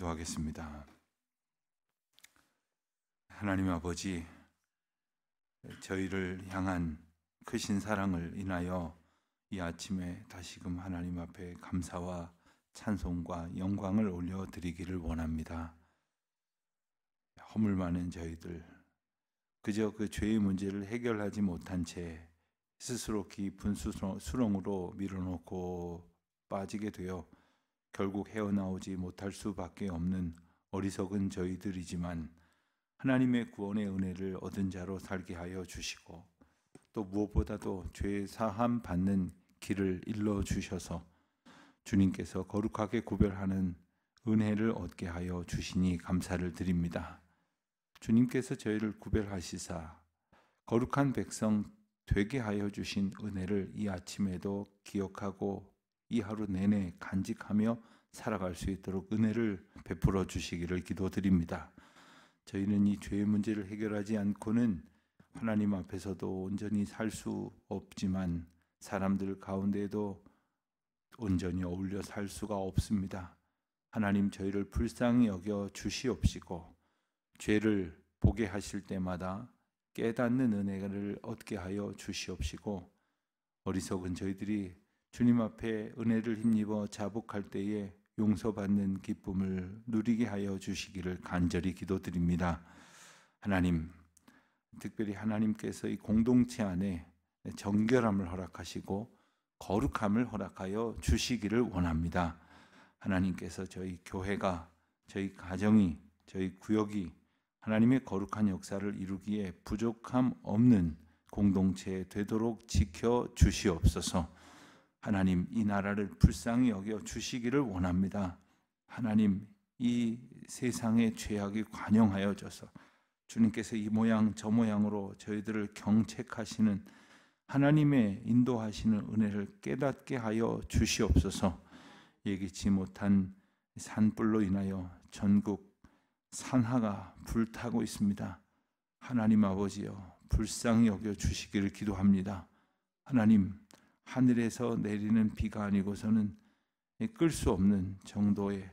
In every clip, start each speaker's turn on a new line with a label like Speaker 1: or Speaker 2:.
Speaker 1: 기도하겠습니다. 하나님 아버지, 저희를 향한 크신 사랑을 인하여 이 아침에 다시금 하나님 앞에 감사와 찬송과 영광을 올려드리기를 원합니다. 허물 많은 저희들, 그저 그 죄의 문제를 해결하지 못한 채 스스로 깊은 수렁으로 밀어놓고 빠지게 되어 결국 헤어나오지 못할 수밖에 없는 어리석은 저희들이지만 하나님의 구원의 은혜를 얻은 자로 살게 하여 주시고 또 무엇보다도 죄 사함 받는 길을 일러 주셔서 주님께서 거룩하게 구별하는 은혜를 얻게 하여 주시니 감사를 드립니다. 주님께서 저희를 구별하시사 거룩한 백성 되게 하여 주신 은혜를 이 아침에도 기억하고 이 하루 내내 간직하며 살아갈 수 있도록 은혜를 베풀어 주시기를 기도드립니다. 저희는 이 죄의 문제를 해결하지 않고는 하나님 앞에서도 온전히 살 수 없지만 사람들 가운데에도 온전히 어울려 살 수가 없습니다. 하나님, 저희를 불쌍히 여겨 주시옵시고 죄를 보게 하실 때마다 깨닫는 은혜를 얻게 하여 주시옵시고 어리석은 저희들이 주님 앞에 은혜를 힘입어 자복할 때에 용서받는 기쁨을 누리게 하여 주시기를 간절히 기도드립니다. 하나님, 특별히 하나님께서 이 공동체 안에 정결함을 허락하시고 거룩함을 허락하여 주시기를 원합니다. 하나님께서 저희 교회가, 저희 가정이, 저희 구역이 하나님의 거룩한 역사를 이루기에 부족함 없는 공동체 되도록 지켜 주시옵소서. 하나님, 이 나라를 불쌍히 여겨 주시기를 원합니다. 하나님, 이 세상의 죄악이 관영하여져서 주님께서 이 모양 저 모양으로 저희들을 경책하시는 하나님의 인도하시는 은혜를 깨닫게 하여 주시옵소서. 예기치 못한 산불로 인하여 전국 산하가 불타고 있습니다. 하나님 아버지여, 불쌍히 여겨 주시기를 기도합니다. 하나님, 하늘에서 내리는 비가 아니고서는 끌 수 없는 정도의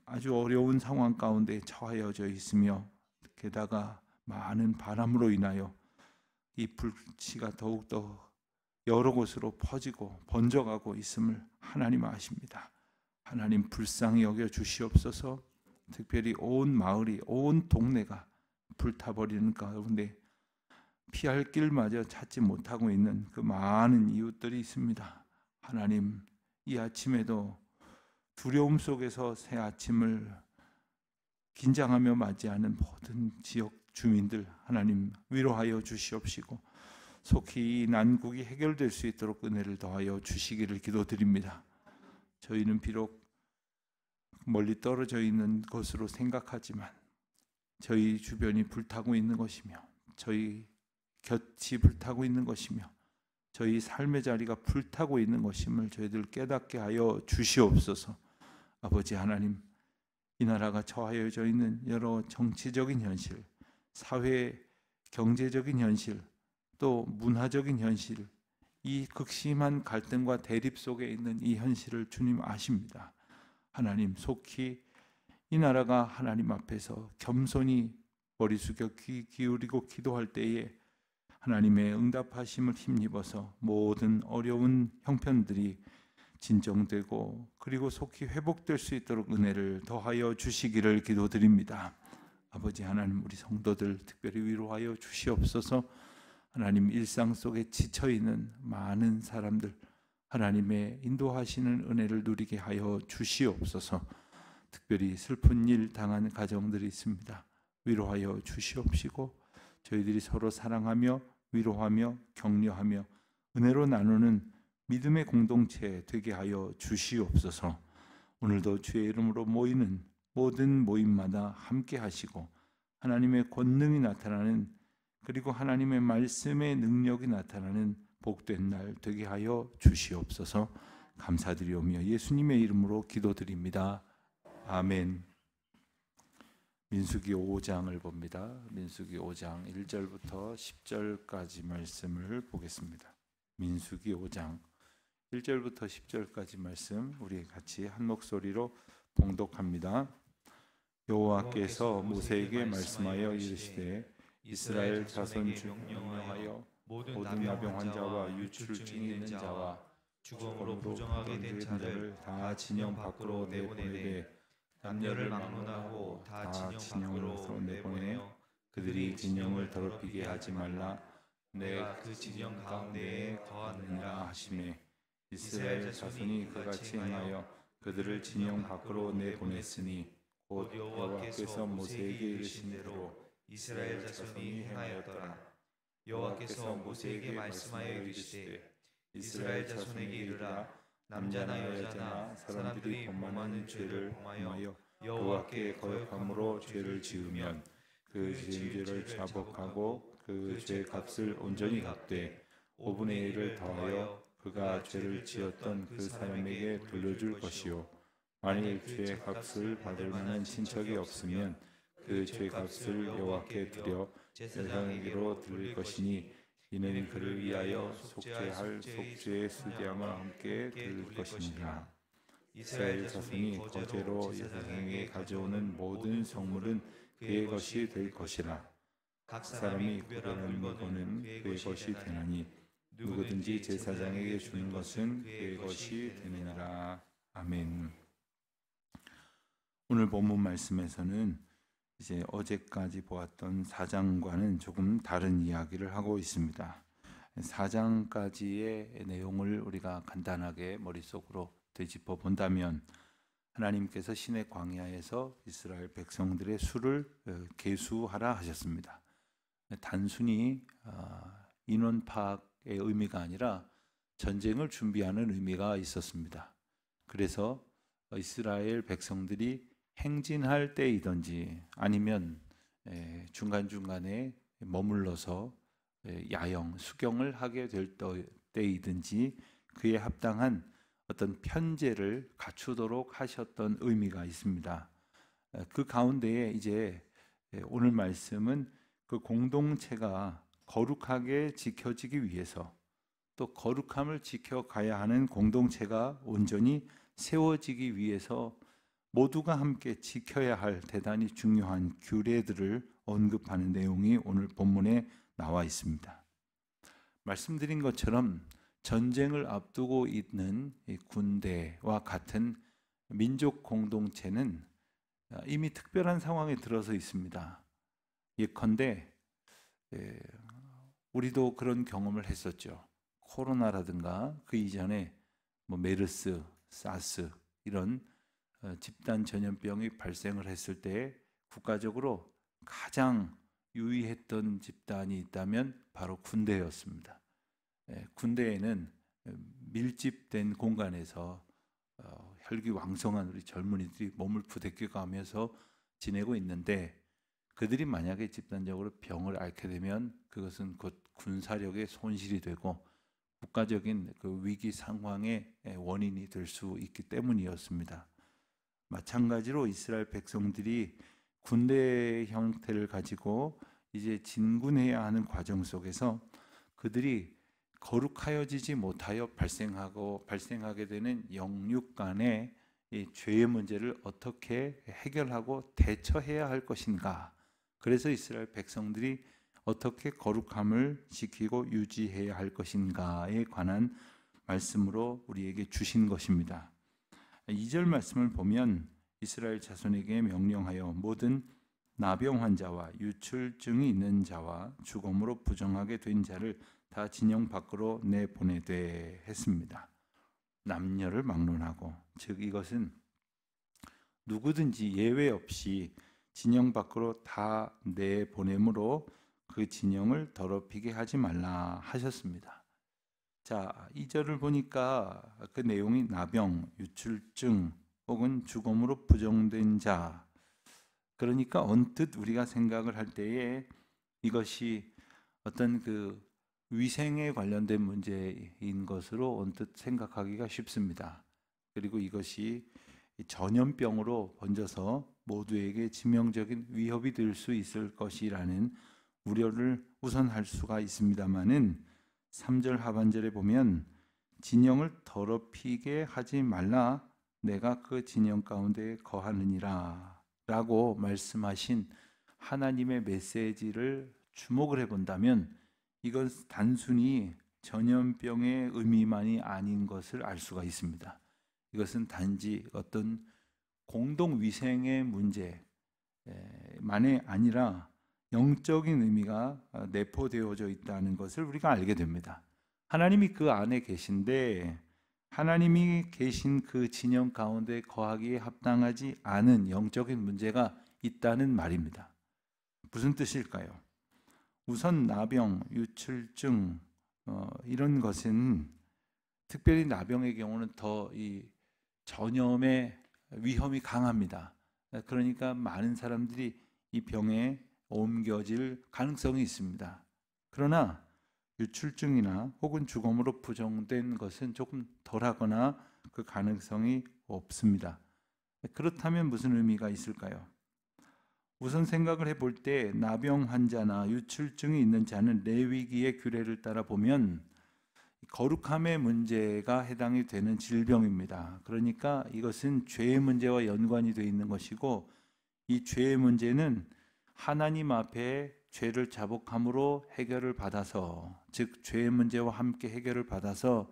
Speaker 1: 아주 어려운 상황 가운데 처하여져 있으며 게다가 많은 바람으로 인하여 이 불씨가 더욱더 여러 곳으로 퍼지고 번져가고 있음을 하나님 아십니다. 하나님, 불쌍히 여겨 주시옵소서. 특별히 온 마을이, 온 동네가 불타버리는 가운데 피할 길마저 찾지 못하고 있는 그 많은 이웃들이 있습니다. 하나님, 이 아침에도 두려움 속에서 새 아침을 긴장하며 맞이하는 모든 지역 주민들 하나님 위로하여 주시옵시고 속히 이 난국이 해결될 수 있도록 은혜를 더하여 주시기를 기도드립니다. 저희는 비록 멀리 떨어져 있는 것으로 생각하지만 저희 주변이 불타고 있는 것이며 저희 곁이 불타고 있는 것이며 저희 삶의 자리가 불타고 있는 것임을 저희들 깨닫게 하여 주시옵소서. 아버지 하나님, 이 나라가 처하여져 있는 여러 정치적인 현실, 사회 경제적인 현실, 또 문화적인 현실, 이 극심한 갈등과 대립 속에 있는 이 현실을 주님 아십니다. 하나님, 속히 이 나라가 하나님 앞에서 겸손히 머리 숙여 귀 기울이고 기도할 때에 하나님의 응답하심을 힘입어서 모든 어려운 형편들이 진정되고 그리고 속히 회복될 수 있도록 은혜를 더하여 주시기를 기도드립니다. 아버지 하나님, 우리 성도들 특별히 위로하여 주시옵소서. 하나님, 일상 속에 지쳐있는 많은 사람들 하나님의 인도하시는 은혜를 누리게 하여 주시옵소서. 특별히 슬픈 일 당한 가정들이 있습니다. 위로하여 주시옵시고 저희들이 서로 사랑하며 위로하며 격려하며 은혜로 나누는 믿음의 공동체 되게 하여 주시옵소서. 오늘도 주의 이름으로 모이는 모든 모임마다 함께 하시고 하나님의 권능이 나타나는 그리고 하나님의 말씀의 능력이 나타나는 복된 날 되게 하여 주시옵소서. 감사드리오며 예수님의 이름으로 기도드립니다. 아멘. 민수기 5장을 봅니다. 민수기 5장 1절부터 10절까지 말씀을 보겠습니다. 민수기 5장 1절부터 10절까지 말씀 우리 같이 한 목소리로 봉독합니다. 여호와께서 모세에게 말씀하여 이르시되 이스라엘 자손 중 명령하여 모든 나병 환자와 유출증이 있는 자와 죽음으로 부정하게 된 자를 다 진영 밖으로 내보내되 남녀를 막론하고 다 진영으로 내보내어 그들이 진영을 더럽히게 하지 말라. 내가 그 진영 가운데에 거하느니라 하시매 이스라엘 자손이 그같이 행하여 그들을 진영 밖으로 내보냈으니 곧 여호와께서 모세에게 이르신 대로 이스라엘 자손이 행하였더라. 여호와께서 모세에게 말씀하여 이르시되 이스라엘 자손에게 이르라. 남자나 여자나 사람들이 범하는 죄를 범하여 여호와께 거역함으로 죄를 지으면 그 지은 죄를 자복하고 그 죄 값을 온전히 갚되 5분의 1을 더하여 그가 죄를 지었던 그 사람에게 돌려줄 것이요 만일 죄 값을 받을 만한 친척이 없으면 그 죄 값을 여호와께 드려 제사장에게로 드릴 것이니 이는 그를 위하여 속죄할 속죄의 수량과 함께 드릴 것이니라. 이스라엘 자손이 거제로 제사장에게 가져오는 모든 성물은 그의 것이 될 것이라. 각 사람이 구별한 물건은 그의 것이 되나니 누구든지 제사장에게 주는 것은 그의 것이 되느니라. 아멘. 오늘 본문 말씀에서는 이제 어제까지 보았던 4장과는 조금 다른 이야기를 하고 있습니다. 4장까지의 내용을 우리가 간단하게 머릿속으로 되짚어 본다면 하나님께서 시내 광야에서 이스라엘 백성들의 수를 계수하라 하셨습니다. 단순히 인원 파악의 의미가 아니라 전쟁을 준비하는 의미가 있었습니다. 그래서 이스라엘 백성들이 행진할 때이든지 아니면 중간중간에 머물러서 야영, 수경을 하게 될 때이든지 그에 합당한 어떤 편제를 갖추도록 하셨던 의미가 있습니다. 그 가운데에 이제 오늘 말씀은 그 공동체가 거룩하게 지켜지기 위해서 또 거룩함을 지켜가야 하는 공동체가 온전히 세워지기 위해서 모두가 함께 지켜야 할 대단히 중요한 규례들을 언급하는 내용이 오늘 본문에 나와 있습니다. 말씀드린 것처럼 전쟁을 앞두고 있는 군대와 같은 민족 공동체는 이미 특별한 상황에 들어서 있습니다. 예컨대 우리도 그런 경험을 했었죠. 코로나라든가 그 이전에 메르스, 사스 이런 집단 전염병이 발생을 했을 때 국가적으로 가장 유의했던 집단이 있다면 바로 군대였습니다. 군대에는 밀집된 공간에서 혈기왕성한 우리 젊은이들이 몸을 부대껴가면서 지내고 있는데 그들이 만약에 집단적으로 병을 앓게 되면 그것은 곧 군사력의 손실이 되고 국가적인 그 위기 상황의 원인이 될 수 있기 때문이었습니다. 마찬가지로 이스라엘 백성들이 군대 형태를 가지고 이제 진군해야 하는 과정 속에서 그들이 거룩하여지지 못하여 발생하게 되는 영육 간의 이 죄의 문제를 어떻게 해결하고 대처해야 할 것인가. 그래서 이스라엘 백성들이 어떻게 거룩함을 지키고 유지해야 할 것인가에 관한 말씀으로 우리에게 주신 것입니다. 2절 말씀을 보면 이스라엘 자손에게 명령하여 모든 나병 환자와 유출증이 있는 자와 죽음으로 부정하게 된 자를 다 진영 밖으로 내보내되 했습니다. 남녀를 막론하고, 즉 이것은 누구든지 예외 없이 진영 밖으로 다 내보내므로 그 진영을 더럽히게 하지 말라 하셨습니다. 자, 2절을 보니까 그 내용이 나병, 유출증 혹은 죽음으로 부정된 자, 그러니까 언뜻 우리가 생각을 할 때에 이것이 어떤 그 위생에 관련된 문제인 것으로 언뜻 생각하기가 쉽습니다. 그리고 이것이 전염병으로 번져서 모두에게致命적인 위협이 될 수 있을 것이라는 우려를 우선 할 수가 있습니다마는 3절 하반절에 보면 진영을 더럽히게 하지 말라 내가 그 진영 가운데 거하느니라 라고 말씀하신 하나님의 메시지를 주목을 해본다면 이건 단순히 전염병의 의미만이 아닌 것을 알 수가 있습니다. 이것은 단지 어떤 공동위생의 문제만이 아니라 영적인 의미가 내포되어져 있다는 것을 우리가 알게 됩니다. 하나님이 그 안에 계신데 하나님이 계신 그 진영 가운데 거하기에 합당하지 않은 영적인 문제가 있다는 말입니다. 무슨 뜻일까요? 우선 나병, 유출증 이런 것은 특별히 나병의 경우는 더 이 전염의 위험이 강합니다. 그러니까 많은 사람들이 이 병에 옮겨질 가능성이 있습니다. 그러나 유출증이나 혹은 죽음으로 부정된 것은 조금 덜하거나 그 가능성이 없습니다. 그렇다면 무슨 의미가 있을까요? 우선 생각을 해볼 때 나병 환자나 유출증이 있는 자는 레위기의 규례를 따라 보면 거룩함의 문제가 해당이 되는 질병입니다. 그러니까 이것은 죄의 문제와 연관이 되어 있는 것이고 이 죄의 문제는 하나님 앞에 죄를 자복함으로 해결을 받아서, 즉 죄의 문제와 함께 해결을 받아서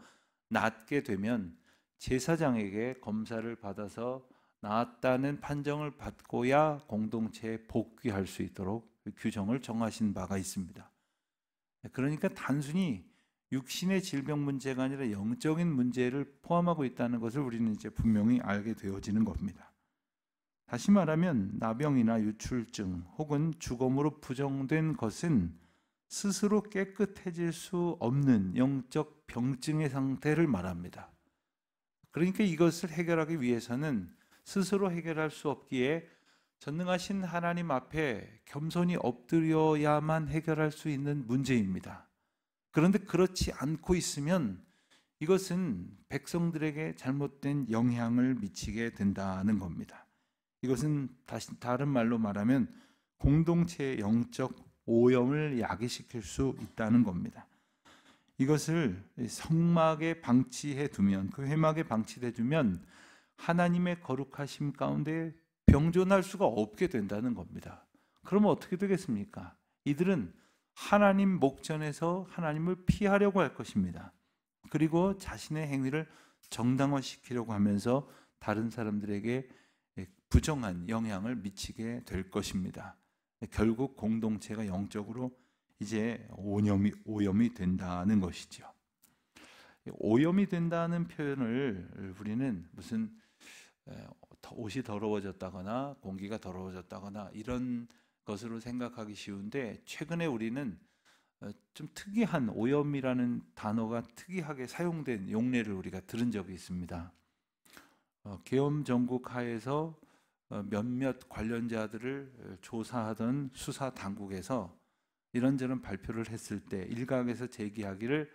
Speaker 1: 낫게 되면 제사장에게 검사를 받아서 나았다는 판정을 받고야 공동체에 복귀할 수 있도록 규정을 정하신 바가 있습니다. 그러니까 단순히 육신의 질병 문제가 아니라 영적인 문제를 포함하고 있다는 것을 우리는 이제 분명히 알게 되어지는 겁니다. 다시 말하면 나병이나 유출증 혹은 죽음으로 부정된 것은 스스로 깨끗해질 수 없는 영적 병증의 상태를 말합니다. 그러니까 이것을 해결하기 위해서는 스스로 해결할 수 없기에 전능하신 하나님 앞에 겸손히 엎드려야만 해결할 수 있는 문제입니다. 그런데 그렇지 않고 있으면 이것은 백성들에게 잘못된 영향을 미치게 된다는 겁니다. 이것은 다른 말로 말하면 공동체의 영적 오염을 야기시킬 수 있다는 겁니다. 이것을 성막에 방치해 두면, 그 회막에 방치해 두면 하나님의 거룩하심 가운데 병존할 수가 없게 된다는 겁니다. 그러면 어떻게 되겠습니까? 이들은 하나님 목전에서 하나님을 피하려고 할 것입니다. 그리고 자신의 행위를 정당화시키려고 하면서 다른 사람들에게 부정한 영향을 미치게 될 것입니다. 결국 공동체가 영적으로 이제 오염이 된다는 것이죠. 오염이 된다는 표현을 우리는 무슨 옷이 더러워졌다거나 공기가 더러워졌다거나 이런 것으로 생각하기 쉬운데, 최근에 우리는 좀 특이한 오염이라는 단어가 특이하게 사용된 용례를 우리가 들은 적이 있습니다. 계엄 정국 하에서 몇몇 관련자들을 조사하던 수사 당국에서 이런저런 발표를 했을 때 일각에서 제기하기를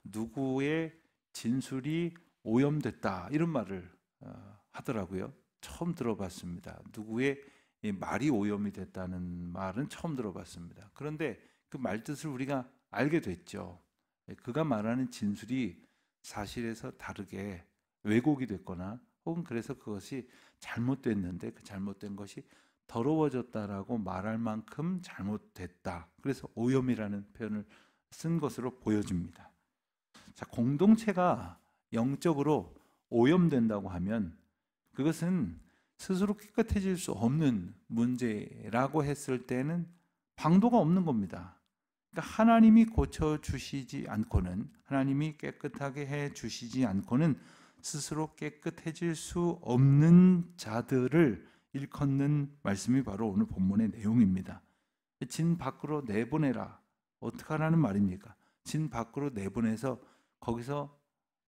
Speaker 1: 누구의 진술이 오염됐다 이런 말을 하더라고요. 처음 들어봤습니다. 누구의 말이 오염이 됐다는 말은 처음 들어봤습니다. 그런데 그 말뜻을 우리가 알게 됐죠. 그가 말하는 진술이 사실에서 다르게 왜곡이 됐거나 혹은 그래서 그것이 잘못됐는데 그 잘못된 것이 더러워졌다라고 말할 만큼 잘못됐다. 그래서 오염이라는 표현을 쓴 것으로 보여집니다. 자, 공동체가 영적으로 오염된다고 하면 그것은 스스로 깨끗해질 수 없는 문제라고 했을 때는 방도가 없는 겁니다. 그러니까 하나님이 고쳐주시지 않고는, 하나님이 깨끗하게 해주시지 않고는 스스로 깨끗해질 수 없는 자들을 일컫는 말씀이 바로 오늘 본문의 내용입니다. 진 밖으로 내보내라. 어떻게 하라는 말입니까? 진 밖으로 내보내서 거기서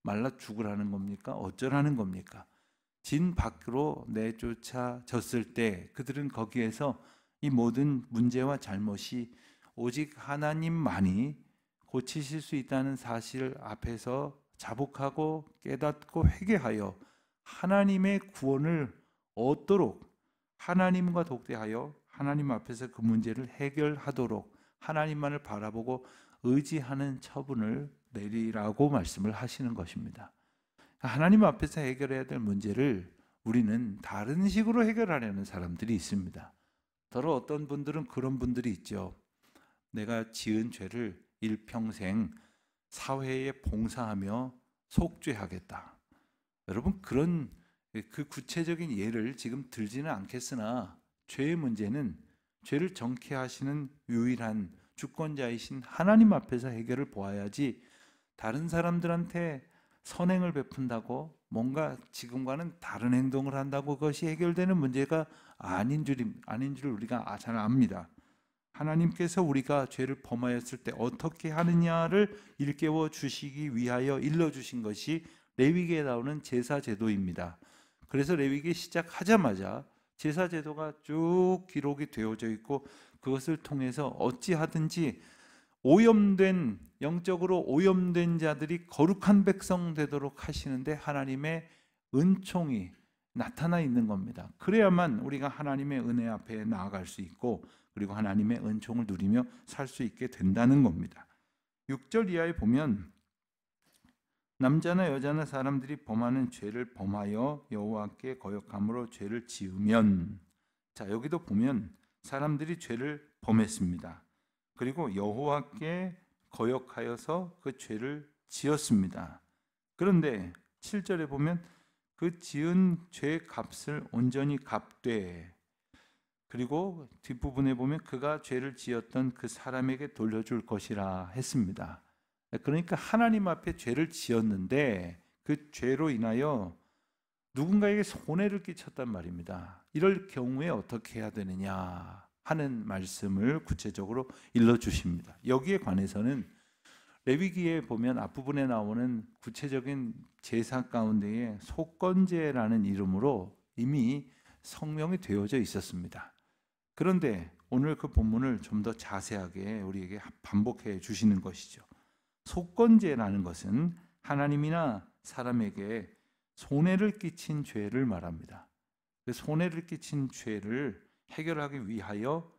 Speaker 1: 말라 죽으라는 겁니까? 어쩌라는 겁니까? 진 밖으로 내쫓아졌을 때 그들은 거기에서 이 모든 문제와 잘못이 오직 하나님만이 고치실 수 있다는 사실 앞에서 자복하고 깨닫고 회개하여 하나님의 구원을 얻도록, 하나님과 독대하여 하나님 앞에서 그 문제를 해결하도록 하나님만을 바라보고 의지하는 처분을 내리라고 말씀을 하시는 것입니다. 하나님 앞에서 해결해야 될 문제를 우리는 다른 식으로 해결하려는 사람들이 있습니다. 더러 어떤 분들은 그런 분들이 있죠. 내가 지은 죄를 일평생 사회에 봉사하며 속죄하겠다. 여러분, 그런 그 구체적인 예를 지금 들지는 않겠으나, 죄의 문제는 죄를 정케 하시는 유일한 주권자이신 하나님 앞에서 해결을 보아야지, 다른 사람들한테 선행을 베푼다고 뭔가 지금과는 다른 행동을 한다고 그것이 해결되는 문제가 아닌 줄 우리가 잘 압니다. 하나님께서 우리가 죄를 범하였을 때 어떻게 하느냐를 일깨워 주시기 위하여 일러주신 것이 레위기에 나오는 제사 제도입니다. 그래서 레위기 시작하자마자 제사 제도가 쭉 기록이 되어져 있고, 그것을 통해서 어찌하든지 영적으로 오염된 자들이 거룩한 백성 되도록 하시는데 하나님의 은총이 나타나 있는 겁니다. 그래야만 우리가 하나님의 은혜 앞에 나아갈 수 있고, 그리고 하나님의 은총을 누리며 살 수 있게 된다는 겁니다. 6절 이하에 보면, 남자나 여자나 사람들이 범하는 죄를 범하여 여호와께 거역함으로 죄를 지으면, 자, 여기도 보면 사람들이 죄를 범했습니다. 그리고 여호와께 거역하여서 그 죄를 지었습니다. 그런데 7절에 보면 그 지은 죄의 값을 온전히 갚되, 그리고 뒷부분에 보면 그가 죄를 지었던 그 사람에게 돌려줄 것이라 했습니다. 그러니까 하나님 앞에 죄를 지었는데 그 죄로 인하여 누군가에게 손해를 끼쳤단 말입니다. 이럴 경우에 어떻게 해야 되느냐 하는 말씀을 구체적으로 일러주십니다. 여기에 관해서는 레위기에 보면 앞부분에 나오는 구체적인 제사 가운데에 속건제라는 이름으로 이미 성명이 되어져 있었습니다. 그런데 오늘 그 본문을 좀 더 자세하게 우리에게 반복해 주시는 것이죠. 속건제라는 것은 하나님이나 사람에게 손해를 끼친 죄를 말합니다. 그 손해를 끼친 죄를 해결하기 위하여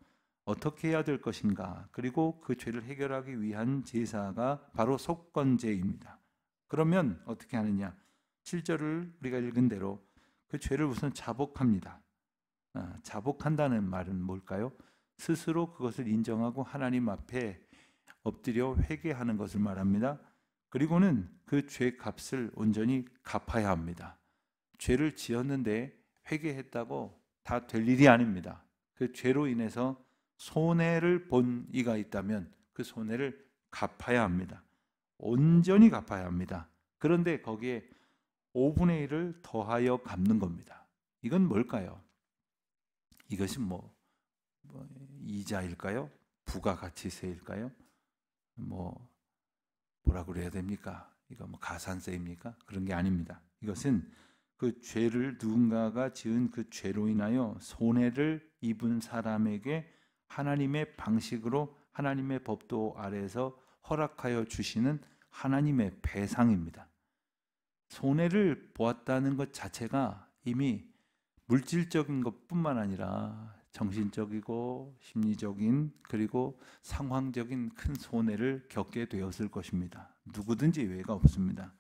Speaker 1: 어떻게 해야 될 것인가, 그리고 그 죄를 해결하기 위한 제사가 바로 속건제입니다. 그러면 어떻게 하느냐? 7절을 우리가 읽은 대로 그 죄를 우선 자복합니다. 자복한다는 말은 뭘까요? 스스로 그것을 인정하고 하나님 앞에 엎드려 회개하는 것을 말합니다. 그리고는 그 죄 값을 온전히 갚아야 합니다. 죄를 지었는데 회개했다고 다 될 일이 아닙니다. 그 죄로 인해서 손해를 본 이가 있다면 그 손해를 갚아야 합니다. 온전히 갚아야 합니다. 그런데 거기에 5분의 1을 더하여 갚는 겁니다. 이건 뭘까요? 이것이 이자일까요? 부가가치세일까요? 뭐라 그래야 됩니까? 이거 가산세입니까? 그런 게 아닙니다. 이것은 그 죄를, 누군가가 지은 그 죄로 인하여 손해를 입은 사람에게 하나님의 방식으로, 하나님의 법도 아래에서 허락하여 주시는 하나님의 배상입니다. 손해를 보았다는 것 자체가 이미 물질적인 것뿐만 아니라 정신적이고 심리적인, 그리고 상황적인 큰 손해를 겪게 되었을 것입니다. 누구든지 예외가 없습니다.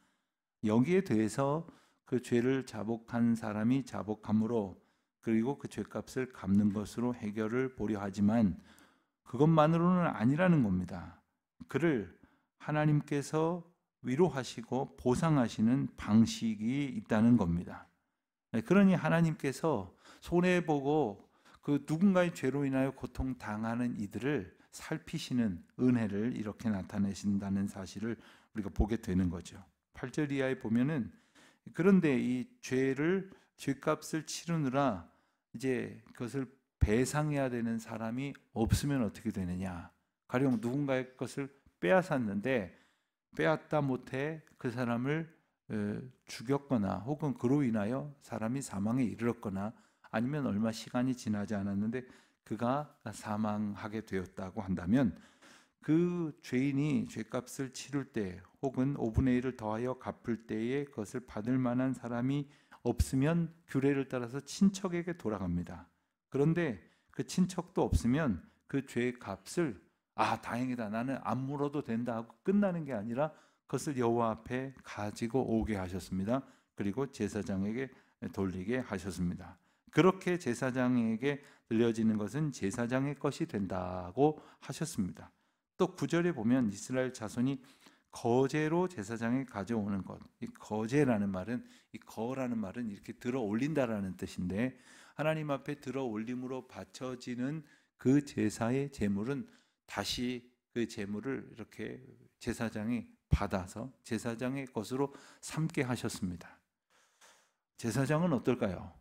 Speaker 1: 여기에 대해서 그 죄를 자복한 사람이 자복함으로, 그리고 그 죄값을 갚는 것으로 해결을 보려 하지만 그것만으로는 아니라는 겁니다. 그를 하나님께서 위로하시고 보상하시는 방식이 있다는 겁니다. 그러니 하나님께서 손해보고 그 누군가의 죄로 인하여 고통당하는 이들을 살피시는 은혜를 이렇게 나타내신다는 사실을 우리가 보게 되는 거죠. 8절 이하에 보면은, 그런데 이 죄값을 치르느라 이제 그것을 배상해야 되는 사람이 없으면 어떻게 되느냐? 가령 누군가의 것을 빼앗았는데 빼앗다 못해 그 사람을 죽였거나, 혹은 그로 인하여 사람이 사망에 이르렀거나, 아니면 얼마 시간이 지나지 않았는데 그가 사망하게 되었다고 한다면, 그 죄인이 죄값을 치를 때, 혹은 5분의 1을 더하여 갚을 때에 그것을 받을 만한 사람이 없으면 규례를 따라서 친척에게 돌아갑니다. 그런데 그 친척도 없으면 그 죄의 값을 다행이다, 나는 안 물어도 된다 하고 끝나는 게 아니라 그것을 여호와 앞에 가지고 오게 하셨습니다. 그리고 제사장에게 돌리게 하셨습니다. 그렇게 제사장에게 들려지는 것은 제사장의 것이 된다고 하셨습니다. 또 9절에 보면 이스라엘 자손이 거제로 제사장에 가져오는 것, 이 거제라는 말은, 이 거라는 말은 이렇게 들어 올린다라는 뜻인데, 하나님 앞에 들어 올림으로 바쳐지는 그 제사의 제물은 다시 그 제물을 이렇게 제사장이 받아서 제사장의 것으로 삼게 하셨습니다. 제사장은 어떨까요?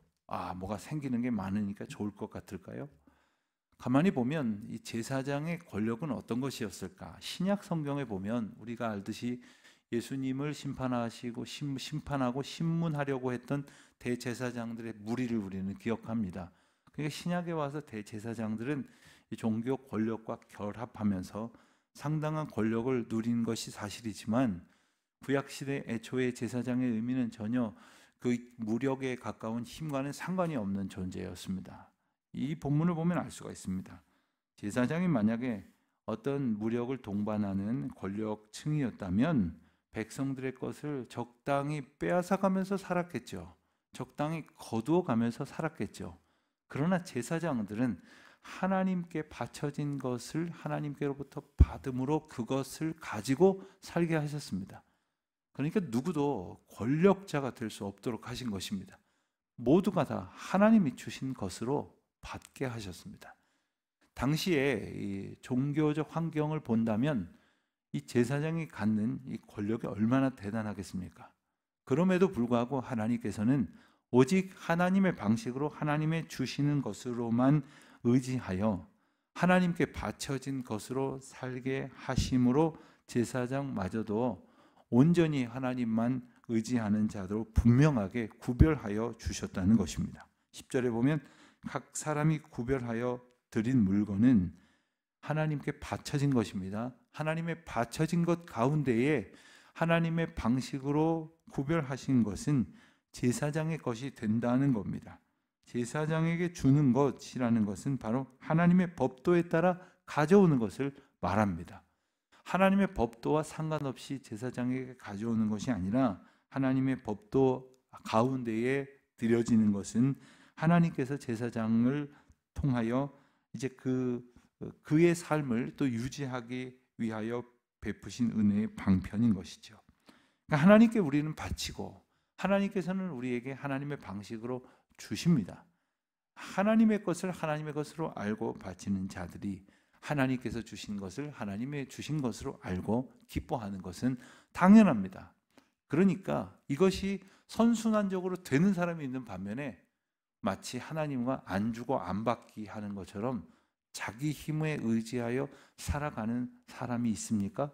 Speaker 1: 뭐가 생기는 게 많으니까 좋을 것 같을까요? 가만히 보면 이 제사장의 권력은 어떤 것이었을까? 신약 성경에 보면 우리가 알듯이 예수님을 심판하시고 심판하고 신문하려고 했던 대제사장들의 무리를 우리는 기억합니다. 그러니까 신약에 와서 대제사장들은 이 종교 권력과 결합하면서 상당한 권력을 누린 것이 사실이지만, 구약시대 애초의 제사장의 의미는 전혀 그 무력에 가까운 힘과는 상관이 없는 존재였습니다. 이 본문을 보면 알 수가 있습니다. 제사장이 만약에 어떤 무력을 동반하는 권력층이었다면 백성들의 것을 적당히 빼앗아가면서 살았겠죠. 적당히 거두어가면서 살았겠죠. 그러나 제사장들은 하나님께 바쳐진 것을 하나님께로부터 받음으로 그것을 가지고 살게 하셨습니다. 그러니까 누구도 권력자가 될 수 없도록 하신 것입니다. 모두가 다 하나님이 주신 것으로 받게 하셨습니다. 당시에 이 종교적 환경을 본다면 이 제사장이 갖는 이 권력이 얼마나 대단하겠습니까? 그럼에도 불구하고 하나님께서는 오직 하나님의 방식으로 하나님의 주시는 것으로만 의지하여 하나님께 바쳐진 것으로 살게 하심으로 제사장마저도 온전히 하나님만 의지하는 자로 분명하게 구별하여 주셨다는 것입니다. 10절에 보면 각 사람이 구별하여 드린 물건은 하나님께 바쳐진 것입니다. 하나님의 바쳐진 것 가운데에 하나님의 방식으로 구별하신 것은 제사장의 것이 된다는 겁니다. 제사장에게 주는 것이라는 것은 바로 하나님의 법도에 따라 가져오는 것을 말합니다. 하나님의 법도와 상관없이 제사장에게 가져오는 것이 아니라 하나님의 법도 가운데에 드려지는 것은 하나님께서 제사장을 통하여 이제 그의 삶을 또 유지하기 위하여 베푸신 은혜의 방편인 것이죠. 그러니까 하나님께 우리는 바치고 하나님께서는 우리에게 하나님의 방식으로 주십니다. 하나님의 것을 하나님의 것으로 알고 바치는 자들이 하나님께서 주신 것을 하나님의 주신 것으로 알고 기뻐하는 것은 당연합니다. 그러니까 이것이 선순환적으로 되는 사람이 있는 반면에 마치 하나님과 안 주고 안 받기 하는 것처럼 자기 힘에 의지하여 살아가는 사람이 있습니까?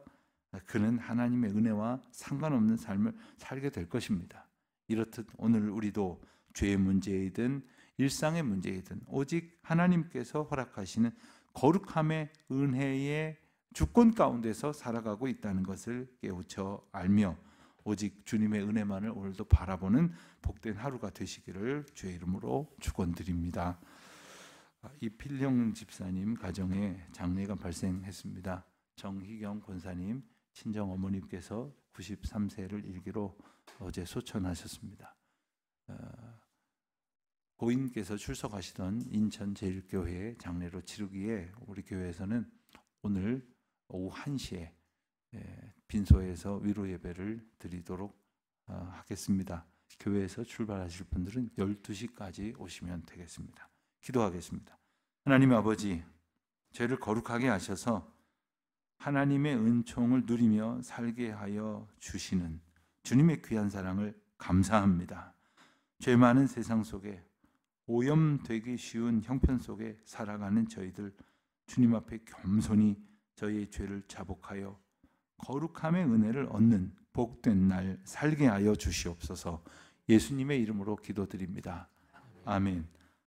Speaker 1: 그는 하나님의 은혜와 상관없는 삶을 살게 될 것입니다. 이렇듯 오늘 우리도 죄의 문제이든 일상의 문제이든 오직 하나님께서 허락하시는 거룩함의 은혜의 주권 가운데서 살아가고 있다는 것을 깨우쳐 알며 오직 주님의 은혜만을 오늘도 바라보는 복된 하루가 되시기를 주의 이름으로 축원드립니다. 이필령 집사님 가정에 장례가 발생했습니다. 정희경 권사님 친정 어머님께서 93세를 일기로 어제 소천하셨습니다. 고인께서 출석하시던 인천제일교회 장례로 치르기에 우리 교회에서는 오늘 오후 1시에 빈소에서 위로 예배를 드리도록 하겠습니다. 교회에서 출발하실 분들은 12시까지 오시면 되겠습니다. 기도하겠습니다. 하나님 아버지, 죄를 거룩하게 하셔서 하나님의 은총을 누리며 살게 하여 주시는 주님의 귀한 사랑을 감사합니다. 죄 많은 세상 속에 오염되기 쉬운 형편 속에 살아가는 저희들 주님 앞에 겸손히 저희의 죄를 자복하여 거룩함의 은혜를 얻는 복된 날 살게 하여 주시옵소서. 예수님의 이름으로 기도드립니다. 아멘.